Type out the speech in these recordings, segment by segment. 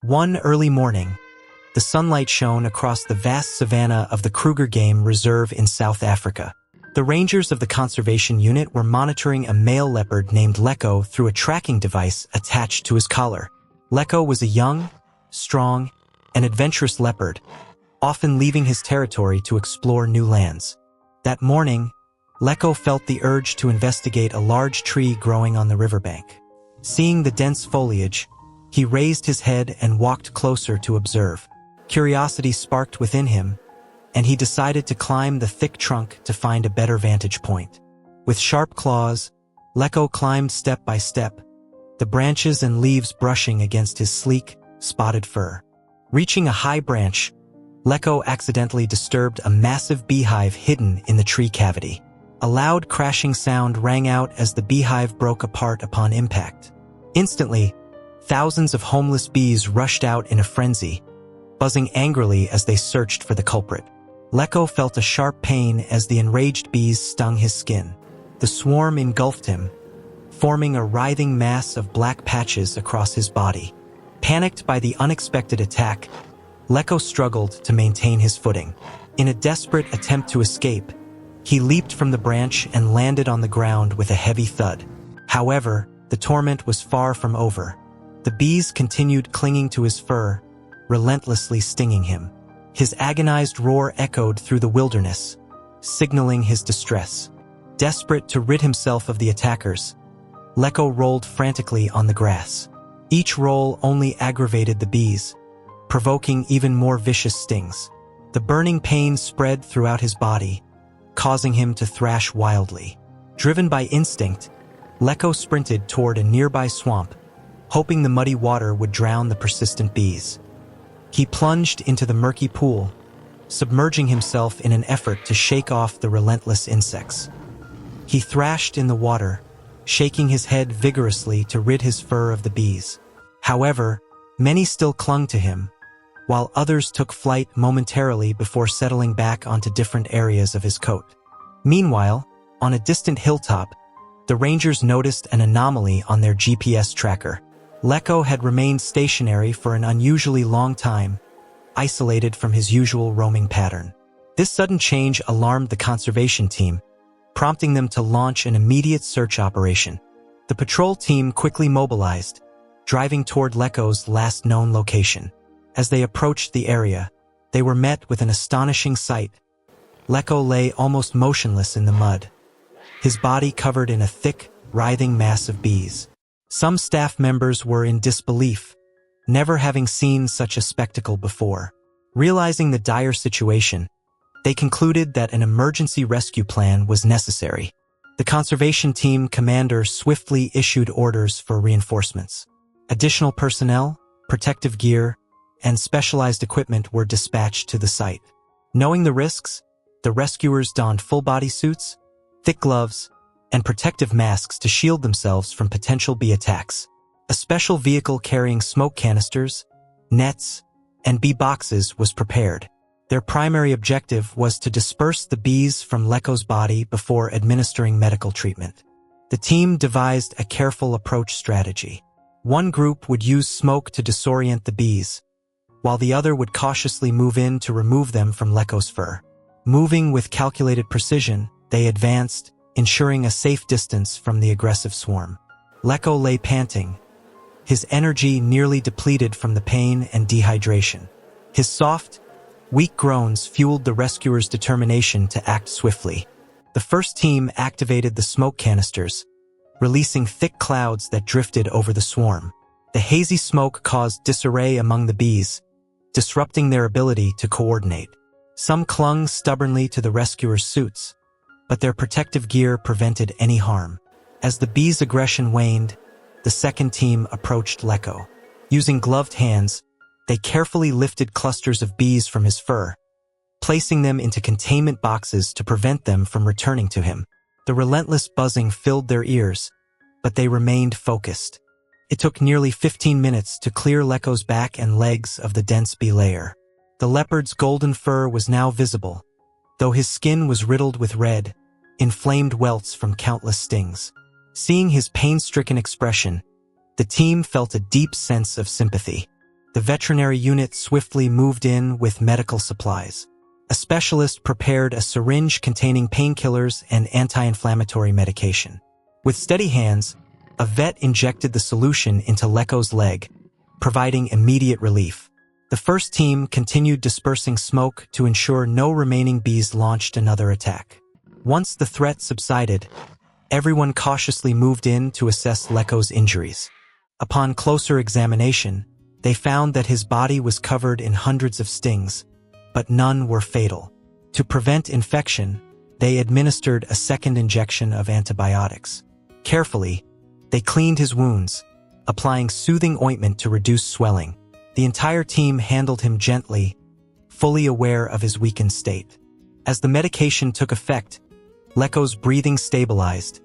One early morning, the sunlight shone across the vast savanna of the Kruger Game Reserve in South Africa. The rangers of the conservation unit were monitoring a male leopard named Leko through a tracking device attached to his collar. Leko was a young, strong, and adventurous leopard, often leaving his territory to explore new lands. That morning, Leko felt the urge to investigate a large tree growing on the riverbank. Seeing the dense foliage, he raised his head and walked closer to observe. Curiosity sparked within him, and he decided to climb the thick trunk to find a better vantage point. With sharp claws, Leko climbed step by step, the branches and leaves brushing against his sleek, spotted fur. Reaching a high branch, Leko accidentally disturbed a massive beehive hidden in the tree cavity. A loud crashing sound rang out as the beehive broke apart upon impact. Instantly, thousands of homeless bees rushed out in a frenzy, buzzing angrily as they searched for the culprit. Leko felt a sharp pain as the enraged bees stung his skin. The swarm engulfed him, forming a writhing mass of black patches across his body. Panicked by the unexpected attack, Leko struggled to maintain his footing. In a desperate attempt to escape, he leaped from the branch and landed on the ground with a heavy thud. However, the torment was far from over. The bees continued clinging to his fur, relentlessly stinging him. His agonized roar echoed through the wilderness, signaling his distress. Desperate to rid himself of the attackers, Leko rolled frantically on the grass. Each roll only aggravated the bees, provoking even more vicious stings. The burning pain spread throughout his body, causing him to thrash wildly. Driven by instinct, Leko sprinted toward a nearby swamp, hoping the muddy water would drown the persistent bees. He plunged into the murky pool, submerging himself in an effort to shake off the relentless insects. He thrashed in the water, shaking his head vigorously to rid his fur of the bees. However, many still clung to him, while others took flight momentarily before settling back onto different areas of his coat. Meanwhile, on a distant hilltop, the rangers noticed an anomaly on their GPS tracker. Leko had remained stationary for an unusually long time, isolated from his usual roaming pattern. This sudden change alarmed the conservation team, prompting them to launch an immediate search operation. The patrol team quickly mobilized, driving toward Leko's last known location. As they approached the area, they were met with an astonishing sight. Leko lay almost motionless in the mud, his body covered in a thick, writhing mass of bees. Some staff members were in disbelief, never having seen such a spectacle before. Realizing the dire situation, they concluded that an emergency rescue plan was necessary. The conservation team commander swiftly issued orders for reinforcements. Additional personnel, protective gear, and specialized equipment were dispatched to the site. Knowing the risks, the rescuers donned full-body suits, thick gloves, and protective masks to shield themselves from potential bee attacks. A special vehicle carrying smoke canisters, nets, and bee boxes was prepared. Their primary objective was to disperse the bees from Leko's body before administering medical treatment. The team devised a careful approach strategy. One group would use smoke to disorient the bees, while the other would cautiously move in to remove them from Leko's fur. Moving with calculated precision, they advanced, ensuring a safe distance from the aggressive swarm. Leko lay panting, his energy nearly depleted from the pain and dehydration. His soft, weak groans fueled the rescuers' determination to act swiftly. The first team activated the smoke canisters, releasing thick clouds that drifted over the swarm. The hazy smoke caused disarray among the bees, disrupting their ability to coordinate. Some clung stubbornly to the rescuers' suits, but their protective gear prevented any harm. As the bees' aggression waned, the second team approached Leko. Using gloved hands, they carefully lifted clusters of bees from his fur, placing them into containment boxes to prevent them from returning to him. The relentless buzzing filled their ears, but they remained focused. It took nearly 15 minutes to clear Leko's back and legs of the dense bee layer. The leopard's golden fur was now visible, though his skin was riddled with red, inflamed welts from countless stings. Seeing his pain-stricken expression, the team felt a deep sense of sympathy. The veterinary unit swiftly moved in with medical supplies. A specialist prepared a syringe containing painkillers and anti-inflammatory medication. With steady hands, a vet injected the solution into Leko's leg, providing immediate relief. The first team continued dispersing smoke to ensure no remaining bees launched another attack. Once the threat subsided, everyone cautiously moved in to assess Leko's injuries. Upon closer examination, they found that his body was covered in hundreds of stings, but none were fatal. To prevent infection, they administered a second injection of antibiotics. Carefully, they cleaned his wounds, applying soothing ointment to reduce swelling. The entire team handled him gently, fully aware of his weakened state. As the medication took effect, Leko's breathing stabilized,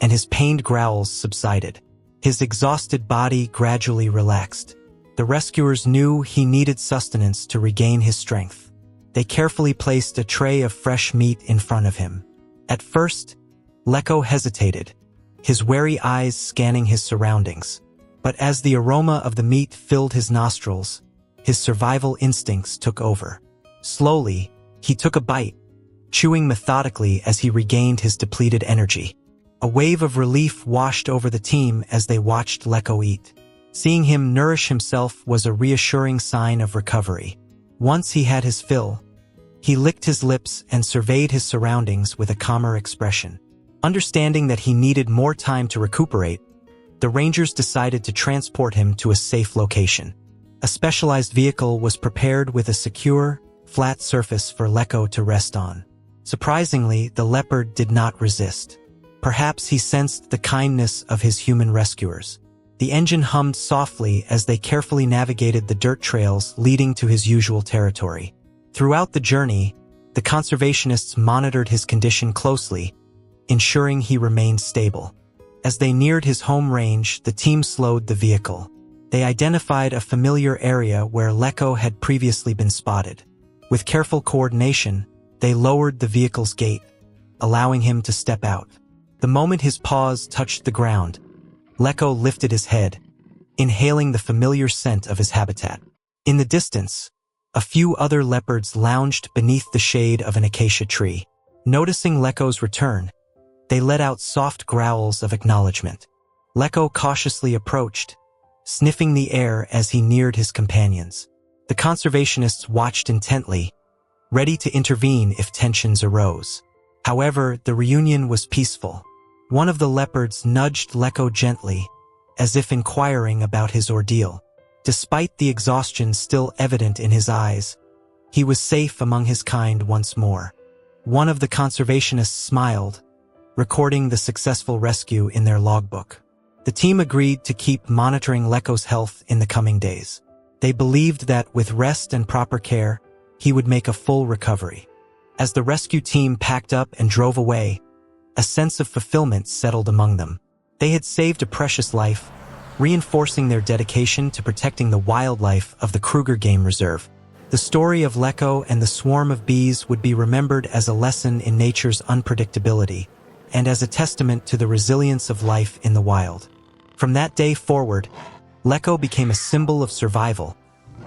and his pained growls subsided. His exhausted body gradually relaxed. The rescuers knew he needed sustenance to regain his strength. They carefully placed a tray of fresh meat in front of him. At first, Leko hesitated, his wary eyes scanning his surroundings. But as the aroma of the meat filled his nostrils, his survival instincts took over. Slowly, he took a bite, chewing methodically as he regained his depleted energy. A wave of relief washed over the team as they watched Leko eat. Seeing him nourish himself was a reassuring sign of recovery. Once he had his fill, he licked his lips and surveyed his surroundings with a calmer expression. Understanding that he needed more time to recuperate, the Rangers decided to transport him to a safe location. A specialized vehicle was prepared with a secure, flat surface for Leko to rest on. Surprisingly, the Leopard did not resist. Perhaps he sensed the kindness of his human rescuers. The engine hummed softly as they carefully navigated the dirt trails leading to his usual territory. Throughout the journey, the conservationists monitored his condition closely, ensuring he remained stable. As they neared his home range, the team slowed the vehicle. They identified a familiar area where Leko had previously been spotted. With careful coordination, they lowered the vehicle's gate, allowing him to step out. The moment his paws touched the ground, Leko lifted his head, inhaling the familiar scent of his habitat. In the distance, a few other leopards lounged beneath the shade of an acacia tree. Noticing Leko's return, they let out soft growls of acknowledgement. Leko cautiously approached, sniffing the air as he neared his companions. The conservationists watched intently, ready to intervene if tensions arose. However, the reunion was peaceful. One of the leopards nudged Leko gently, as if inquiring about his ordeal. Despite the exhaustion still evident in his eyes, he was safe among his kind once more. One of the conservationists smiled, recording the successful rescue in their logbook. The team agreed to keep monitoring Leko's health in the coming days. They believed that with rest and proper care, he would make a full recovery. As the rescue team packed up and drove away, a sense of fulfillment settled among them. They had saved a precious life, reinforcing their dedication to protecting the wildlife of the Kruger Game Reserve. The story of Leko and the swarm of bees would be remembered as a lesson in nature's unpredictability, and as a testament to the resilience of life in the wild. From that day forward, Leko became a symbol of survival,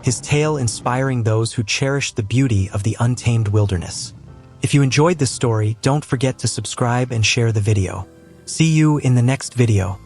his tale inspiring those who cherished the beauty of the untamed wilderness. If you enjoyed this story, don't forget to subscribe and share the video. See you in the next video.